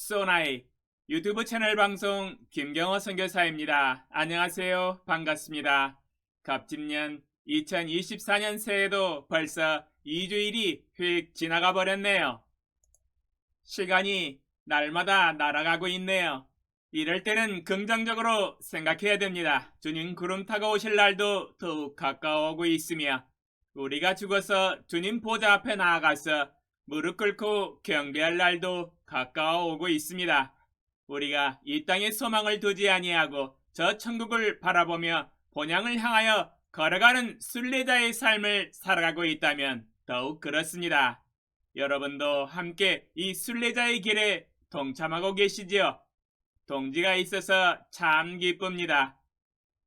소나이 유튜브 채널 방송 김경호 선교사입니다. 안녕하세요. 반갑습니다. 갑진년 2024년 새해도 벌써 2주일이 휙 지나가 버렸네요. 시간이 날마다 날아가고 있네요. 이럴 때는 긍정적으로 생각해야 됩니다. 주님 구름 타고 오실 날도 더욱 가까워오고 있으며 우리가 죽어서 주님 보좌 앞에 나아가서 무릎 꿇고 경배할 날도 가까워 오고 있습니다. 우리가 이 땅에 소망을 두지 아니하고 저 천국을 바라보며 본향을 향하여 걸어가는 순례자의 삶을 살아가고 있다면 더욱 그렇습니다. 여러분도 함께 이 순례자의 길에 동참하고 계시지요? 동지가 있어서 참 기쁩니다.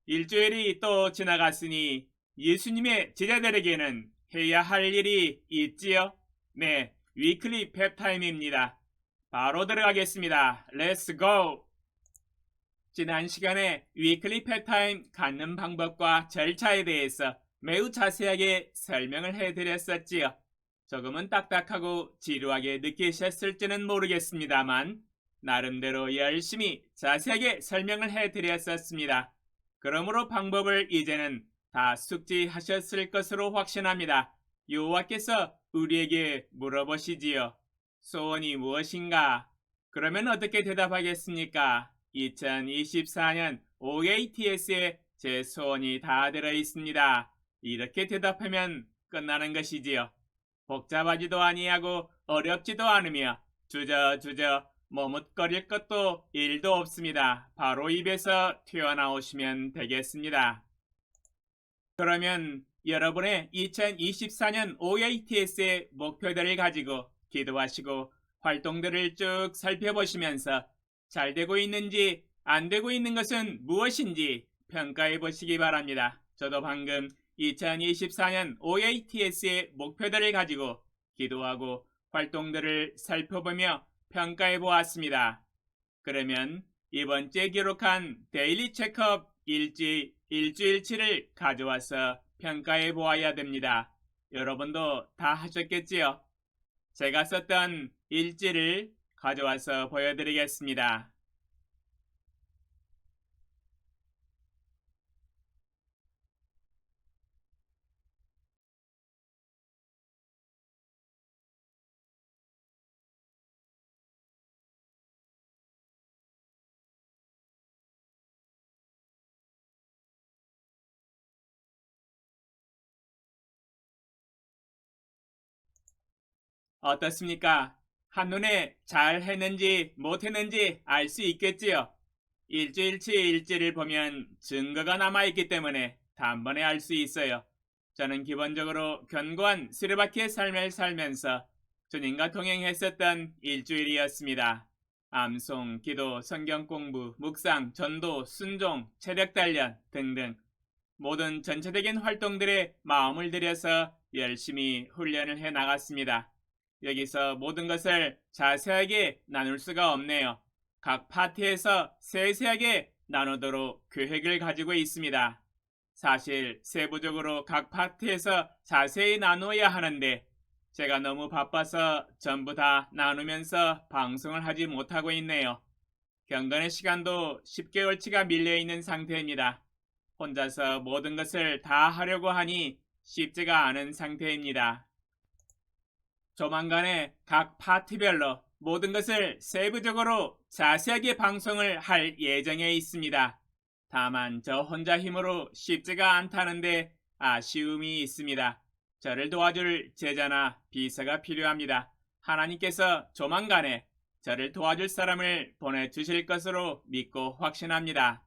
일주일이 또 지나갔으니 예수님의 제자들에게는 해야 할 일이 있지요? 네, 위클리 펩타임입니다. 바로 들어가겠습니다. 렛츠 고! 지난 시간에 위클리 펩타임 갖는 방법과 절차에 대해서 매우 자세하게 설명을 해드렸었지요. 조금은 딱딱하고 지루하게 느끼셨을지는 모르겠습니다만 나름대로 열심히 자세하게 설명을 해드렸었습니다. 그러므로 방법을 이제는 다 숙지하셨을 것으로 확신합니다. 여호와께서 우리에게 물어보시지요. 소원이 무엇인가? 그러면 어떻게 대답하겠습니까? 2024년 OATS에 제 소원이 다 들어있습니다. 이렇게 대답하면 끝나는 것이지요. 복잡하지도 아니하고 어렵지도 않으며 주저주저 머뭇거릴 것도 일도 없습니다. 바로 입에서 튀어나오시면 되겠습니다. 그러면 여러분의 2024년 OATS의 목표들을 가지고 기도하시고 활동들을 쭉 살펴보시면서 잘 되고 있는지 안 되고 있는 것은 무엇인지 평가해 보시기 바랍니다. 저도 방금 2024년 OATS의 목표들을 가지고 기도하고 활동들을 살펴보며 평가해 보았습니다. 그러면 이번 주에 기록한 데일리 체크업 일주일치를 가져와서 평가해 보아야 됩니다. 여러분도 다 하셨겠지요? 제가 썼던 일지를 가져와서 보여드리겠습니다. 어떻습니까? 한눈에 잘 했는지 못했는지 알 수 있겠지요? 일주일치 일지를 보면 증거가 남아있기 때문에 단번에 알 수 있어요. 저는 기본적으로 견고한 스르바키의 삶을 살면서 주님과 동행했었던 일주일이었습니다. 암송, 기도, 성경 공부, 묵상, 전도, 순종, 체력 단련 등등 모든 전체적인 활동들에 마음을 들여서 열심히 훈련을 해 나갔습니다. 여기서 모든 것을 자세하게 나눌 수가 없네요. 각 파트에서 세세하게 나누도록 계획을 가지고 있습니다. 사실 세부적으로 각 파트에서 자세히 나누어야 하는데 제가 너무 바빠서 전부 다 나누면서 방송을 하지 못하고 있네요. 경건의 시간도 10개월치가 밀려있는 상태입니다. 혼자서 모든 것을 다 하려고 하니 쉽지가 않은 상태입니다. 조만간에 각 파트별로 모든 것을 세부적으로 자세하게 방송을 할 예정에 있습니다. 다만 저 혼자 힘으로 쉽지가 않다는데 아쉬움이 있습니다. 저를 도와줄 제자나 비서가 필요합니다. 하나님께서 조만간에 저를 도와줄 사람을 보내주실 것으로 믿고 확신합니다.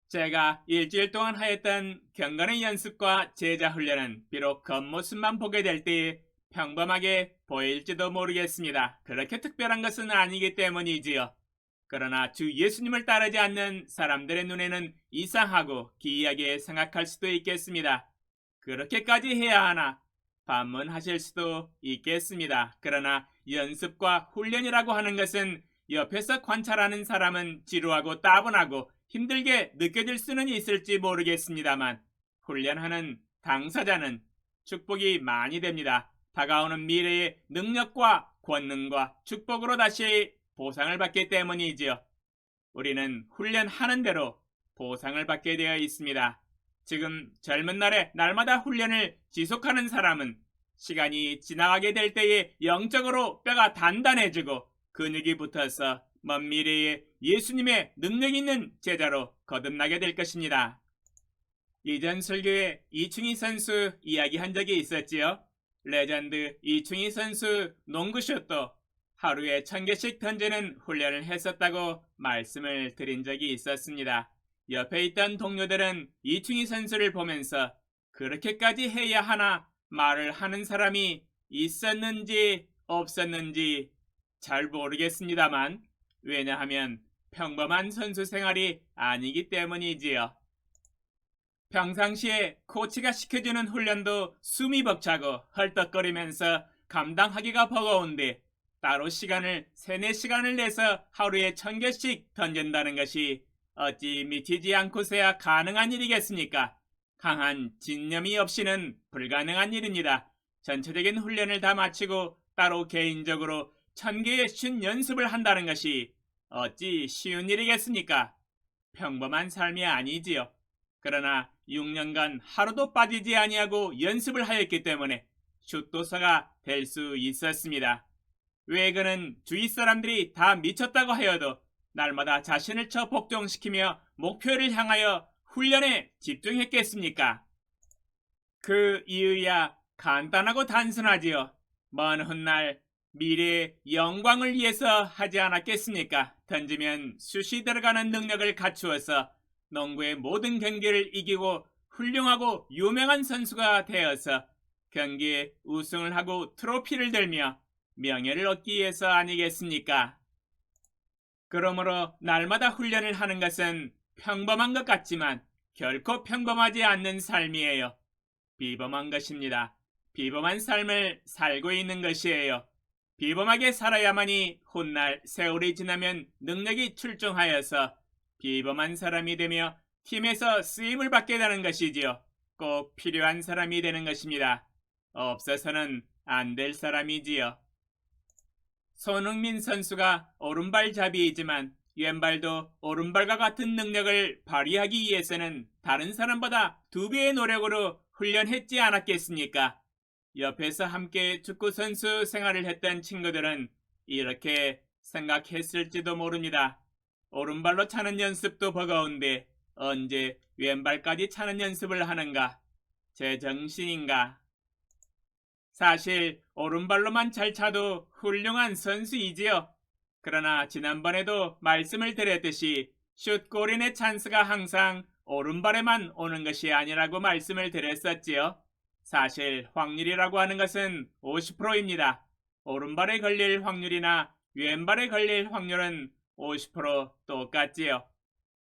제가 일주일 동안 하였던 경건의 연습과 제자 훈련은 비록 겉모습만 보게 될 때에 평범하게 보일지도 모르겠습니다. 그렇게 특별한 것은 아니기 때문이지요. 그러나 주 예수님을 따르지 않는 사람들의 눈에는 이상하고 기이하게 생각할 수도 있겠습니다. 그렇게까지 해야 하나? 반문하실 수도 있겠습니다. 그러나 연습과 훈련이라고 하는 것은 옆에서 관찰하는 사람은 지루하고 따분하고 힘들게 느껴질 수는 있을지 모르겠습니다만 훈련하는 당사자는 축복이 많이 됩니다. 다가오는 미래의 능력과 권능과 축복으로 다시 보상을 받기 때문이지요. 우리는 훈련하는 대로 보상을 받게 되어 있습니다. 지금 젊은 날에 날마다 훈련을 지속하는 사람은 시간이 지나가게 될 때에 영적으로 뼈가 단단해지고 근육이 붙어서 먼 미래에 예수님의 능력 있는 제자로 거듭나게 될 것입니다. 이전 설교에 이충희 선수 이야기한 적이 있었지요. 레전드 이충희 선수 농구슛도 하루에 1000개씩 던지는 훈련을 했었다고 말씀을 드린 적이 있었습니다. 옆에 있던 동료들은 이충희 선수를 보면서 그렇게까지 해야 하나 말을 하는 사람이 있었는지 없었는지 잘 모르겠습니다만, 왜냐하면 평범한 선수 생활이 아니기 때문이지요. 평상시에 코치가 시켜주는 훈련도 숨이 벅차고 헐떡거리면서 감당하기가 버거운데 따로 시간을 3-4시간을 내서 하루에 1000개씩 던진다는 것이 어찌 미치지 않고서야 가능한 일이겠습니까? 강한 진념이 없이는 불가능한 일입니다. 전체적인 훈련을 다 마치고 따로 개인적으로 1000개의 슛 연습을 한다는 것이 어찌 쉬운 일이겠습니까? 평범한 삶이 아니지요. 그러나 6년간 하루도 빠지지 아니하고 연습을 하였기 때문에 슛도서가 될 수 있었습니다. 왜 그는 주위 사람들이 다 미쳤다고 하여도 날마다 자신을 복종시키며 목표를 향하여 훈련에 집중했겠습니까? 그 이유야 간단하고 단순하지요. 먼 훗날 미래의 영광을 위해서 하지 않았겠습니까? 던지면 슛이 들어가는 능력을 갖추어서 농구의 모든 경기를 이기고 훌륭하고 유명한 선수가 되어서 경기에 우승을 하고 트로피를 들며 명예를 얻기 위해서 아니겠습니까? 그러므로 날마다 훈련을 하는 것은 평범한 것 같지만 결코 평범하지 않는 삶이에요. 비범한 것입니다. 비범한 삶을 살고 있는 것이에요. 비범하게 살아야만이 훗날 세월이 지나면 능력이 출중하여서 비범한 사람이 되며 팀에서 쓰임을 받게 되는 것이지요. 꼭 필요한 사람이 되는 것입니다. 없어서는 안 될 사람이지요. 손흥민 선수가 오른발잡이이지만 왼발도 오른발과 같은 능력을 발휘하기 위해서는 다른 사람보다 2배의 노력으로 훈련했지 않았겠습니까? 옆에서 함께 축구 선수 생활을 했던 친구들은 이렇게 생각했을지도 모릅니다. 오른발로 차는 연습도 버거운데 언제 왼발까지 차는 연습을 하는가? 제 정신인가? 사실 오른발로만 잘 차도 훌륭한 선수이지요. 그러나 지난번에도 말씀을 드렸듯이 슛골인의 찬스가 항상 오른발에만 오는 것이 아니라고 말씀을 드렸었지요. 사실 확률이라고 하는 것은 50%입니다. 오른발에 걸릴 확률이나 왼발에 걸릴 확률은 50% 똑같지요.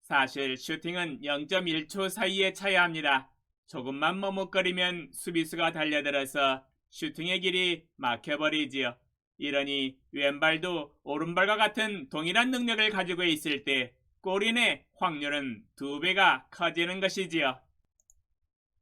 사실 슈팅은 0.1초 사이에 차야 합니다. 조금만 머뭇거리면 수비수가 달려들어서 슈팅의 길이 막혀버리지요. 이러니 왼발도 오른발과 같은 동일한 능력을 가지고 있을 때 골인의 확률은 2배가 커지는 것이지요.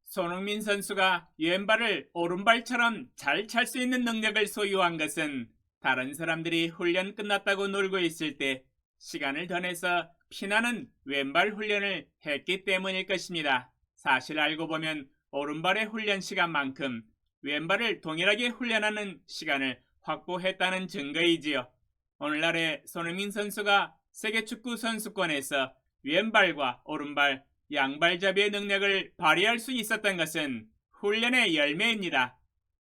손흥민 선수가 왼발을 오른발처럼 잘 찰 수 있는 능력을 소유한 것은 다른 사람들이 훈련 끝났다고 놀고 있을 때 시간을 더 내서 피나는 왼발 훈련을 했기 때문일 것입니다. 사실 알고 보면 오른발의 훈련 시간만큼 왼발을 동일하게 훈련하는 시간을 확보했다는 증거이지요. 오늘날의 손흥민 선수가 세계축구 선수권에서 왼발과 오른발 양발잡이의 능력을 발휘할 수 있었던 것은 훈련의 열매입니다.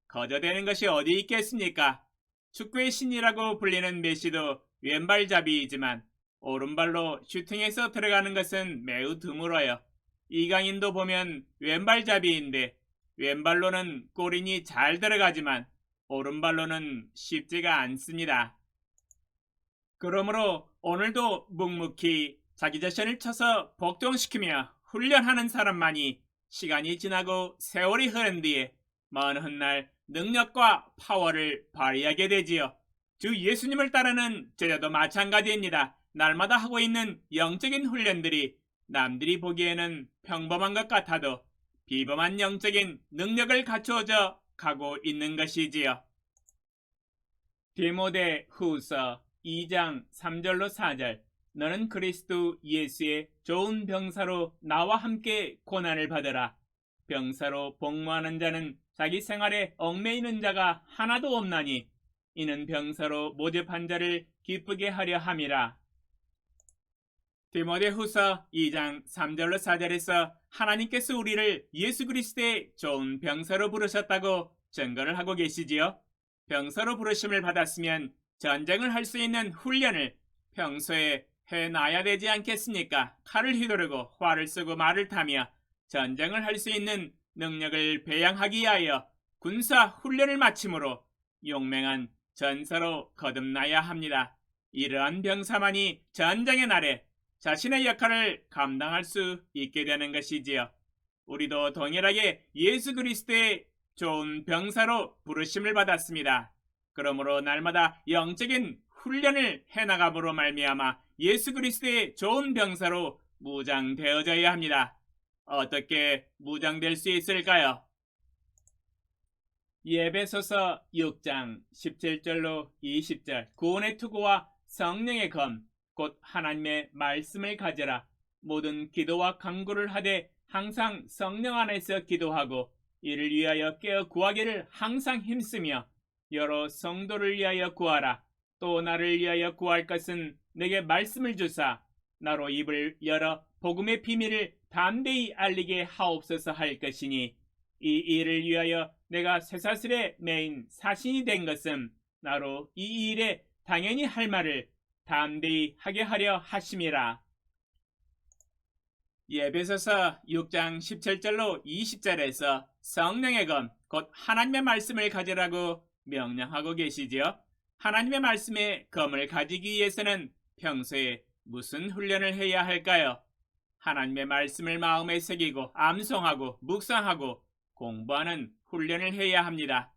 거저되는 것이 어디 있겠습니까? 축구의 신이라고 불리는 메시도 왼발잡이이지만 오른발로 슈팅에서 들어가는 것은 매우 드물어요. 이강인도 보면 왼발잡이인데 왼발로는 골인이 잘 들어가지만 오른발로는 쉽지가 않습니다. 그러므로 오늘도 묵묵히 자기 자신을 쳐서 복종시키며 훈련하는 사람만이 시간이 지나고 세월이 흐른 뒤에 먼 훗날 능력과 파워를 발휘하게 되지요. 주 예수님을 따르는 제자도 마찬가지입니다. 날마다 하고 있는 영적인 훈련들이 남들이 보기에는 평범한 것 같아도 비범한 영적인 능력을 갖추어져 가고 있는 것이지요. 디모데 후서 2장 3절로 4절. 너는 그리스도 예수의 좋은 병사로 나와 함께 고난을 받으라. 병사로 복무하는 자는 자기 생활에 얽매이는 자가 하나도 없나니 이는 병사로 모집한 자를 기쁘게 하려 함이라. 디모데후서 2장 3절로 4절에서 하나님께서 우리를 예수 그리스도의 좋은 병사로 부르셨다고 증거를 하고 계시지요. 병사로 부르심을 받았으면 전쟁을 할 수 있는 훈련을 평소에 해놔야 되지 않겠습니까? 칼을 휘두르고 활을 쓰고 말을 타며 전쟁을 할 수 있는 능력을 배양하기 위하여 군사 훈련을 마침으로 용맹한 전사로 거듭나야 합니다. 이러한 병사만이 전쟁의 날에 자신의 역할을 감당할 수 있게 되는 것이지요. 우리도 동일하게 예수 그리스도의 좋은 병사로 부르심을 받았습니다. 그러므로 날마다 영적인 훈련을 해나감으로 말미암아 예수 그리스도의 좋은 병사로 무장되어져야 합니다. 어떻게 무장될 수 있을까요? 에베소서 6장 17절로 20절. 구원의 투구와 성령의 검 곧 하나님의 말씀을 가져라. 모든 기도와 간구를 하되 항상 성령 안에서 기도하고 이를 위하여 깨어 구하기를 항상 힘쓰며 여러 성도를 위하여 구하라. 또 나를 위하여 구할 것은 내게 말씀을 주사 나로 입을 열어 복음의 비밀을 담대히 알리게 하옵소서 할 것이니 이 일을 위하여 내가 쇠사슬에 매인 사신이 된 것은 나로 이 일에 당연히 할 말을 담대히 하게 하려 하심이라. 에베소서 6장 17절로 20절에서 성령의 검, 곧 하나님의 말씀을 가지라고 명령하고 계시지요. 하나님의 말씀의 검을 가지기 위해서는 평소에 무슨 훈련을 해야 할까요? 하나님의 말씀을 마음에 새기고 암송하고 묵상하고 공부하는 훈련을 해야 합니다.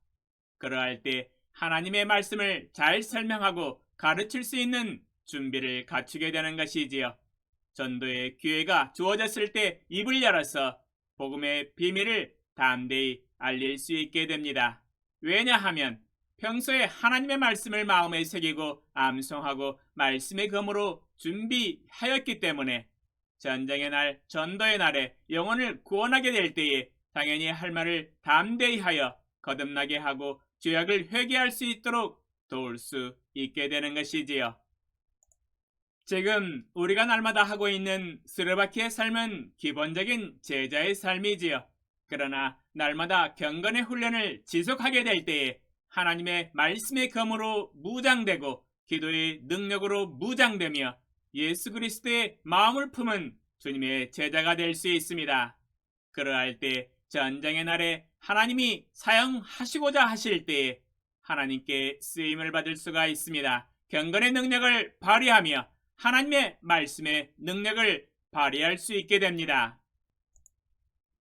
그러할 때 하나님의 말씀을 잘 설명하고 가르칠 수 있는 준비를 갖추게 되는 것이지요. 전도의 기회가 주어졌을 때 입을 열어서 복음의 비밀을 담대히 알릴 수 있게 됩니다. 왜냐하면 평소에 하나님의 말씀을 마음에 새기고 암송하고 말씀의 검으로 준비하였기 때문에 전쟁의 날, 전도의 날에 영혼을 구원하게 될 때에 당연히 할 말을 담대히 하여 거듭나게 하고 죄악을 회개할 수 있도록 도울 수 있게 되는 것이지요. 지금 우리가 날마다 하고 있는 스르바키의 삶은 기본적인 제자의 삶이지요. 그러나 날마다 경건의 훈련을 지속하게 될 때에 하나님의 말씀의 검으로 무장되고 기도의 능력으로 무장되며 예수 그리스도의 마음을 품은 주님의 제자가 될 수 있습니다. 그러할 때 전쟁의 날에 하나님이 사용하시고자 하실 때에 하나님께 쓰임을 받을 수가 있습니다. 경건의 능력을 발휘하며 하나님의 말씀의 능력을 발휘할 수 있게 됩니다.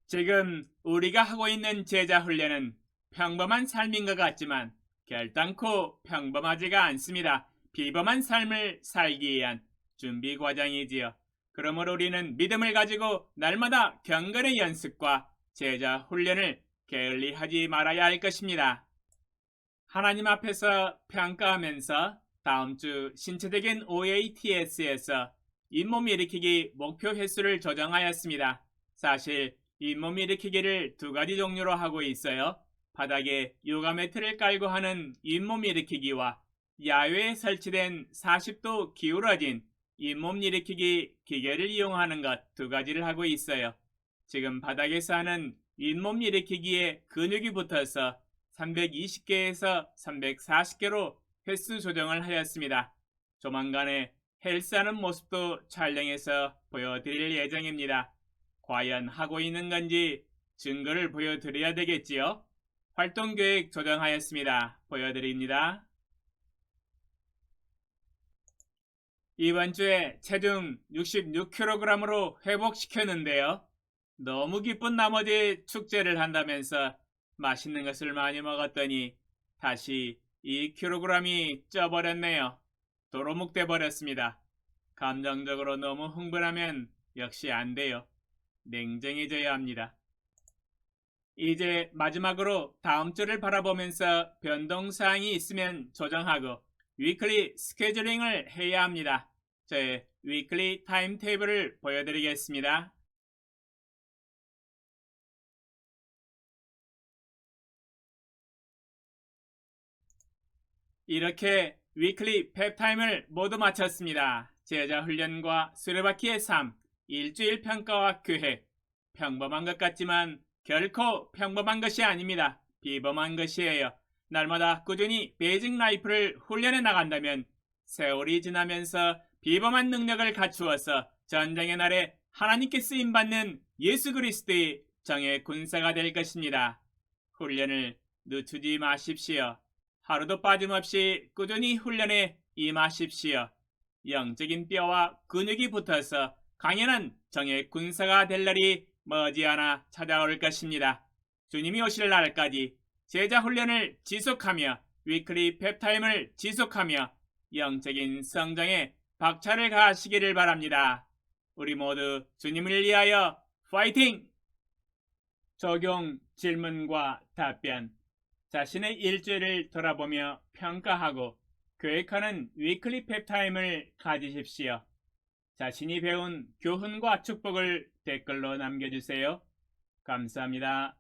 지금 우리가 하고 있는 제자 훈련은 평범한 삶인 것 같지만 결단코 평범하지가 않습니다. 비범한 삶을 살기 위한 준비 과정이지요. 그러므로 우리는 믿음을 가지고 날마다 경건의 연습과 제자 훈련을 게을리하지 말아야 할 것입니다. 하나님 앞에서 평가하면서 다음 주 신체적인 OATS에서 잇몸 일으키기 목표 횟수를 조정하였습니다. 사실 잇몸 일으키기를 두 가지 종류로 하고 있어요. 바닥에 요가 매트를 깔고 하는 잇몸 일으키기와 야외에 설치된 40도 기울어진 잇몸 일으키기 기계를 이용하는 것 두 가지를 하고 있어요. 지금 바닥에서 하는 잇몸 일으키기에 근육이 붙어서 320개에서 340개로 횟수 조정을 하였습니다. 조만간에 헬스하는 모습도 촬영해서 보여드릴 예정입니다. 과연 하고 있는 건지 증거를 보여드려야 되겠지요? 활동계획 조정하였습니다. 보여드립니다. 이번 주에 체중 66kg으로 회복시켰는데요. 너무 기쁜 나머지 축제를 한다면서 맛있는 것을 많이 먹었더니 다시 2kg이 쪄버렸네요. 도로묵돼 버렸습니다. 감정적으로 너무 흥분하면 역시 안 돼요. 냉정해져야 합니다. 이제 마지막으로 다음 주를 바라보면서 변동사항이 있으면 조정하고 위클리 스케줄링을 해야 합니다. 저의 위클리 타임테이블을 보여드리겠습니다. 이렇게 위클리 펩타임을 모두 마쳤습니다. 제자 훈련과 수레바퀴의 삶, 일주일 평가와 계획. 평범한 것 같지만 결코 평범한 것이 아닙니다. 비범한 것이에요. 날마다 꾸준히 베이직 라이프를 훈련해 나간다면 세월이 지나면서 비범한 능력을 갖추어서 전쟁의 날에 하나님께 쓰임받는 예수 그리스도의 정의 군사가 될 것입니다. 훈련을 늦추지 마십시오. 하루도 빠짐없이 꾸준히 훈련에 임하십시오. 영적인 뼈와 근육이 붙어서 강연한 정의 군사가 될 날이 머지않아 찾아올 것입니다. 주님이 오실 날까지 제자 훈련을 지속하며 위클리 펩타임을 지속하며 영적인 성장에 박차를 가하시기를 바랍니다. 우리 모두 주님을 위하여 파이팅! 적용 질문과 답변. 자신의 일주일을 돌아보며 평가하고 계획하는 위클리 펩타임을 가지십시오. 자신이 배운 교훈과 축복을 댓글로 남겨주세요. 감사합니다.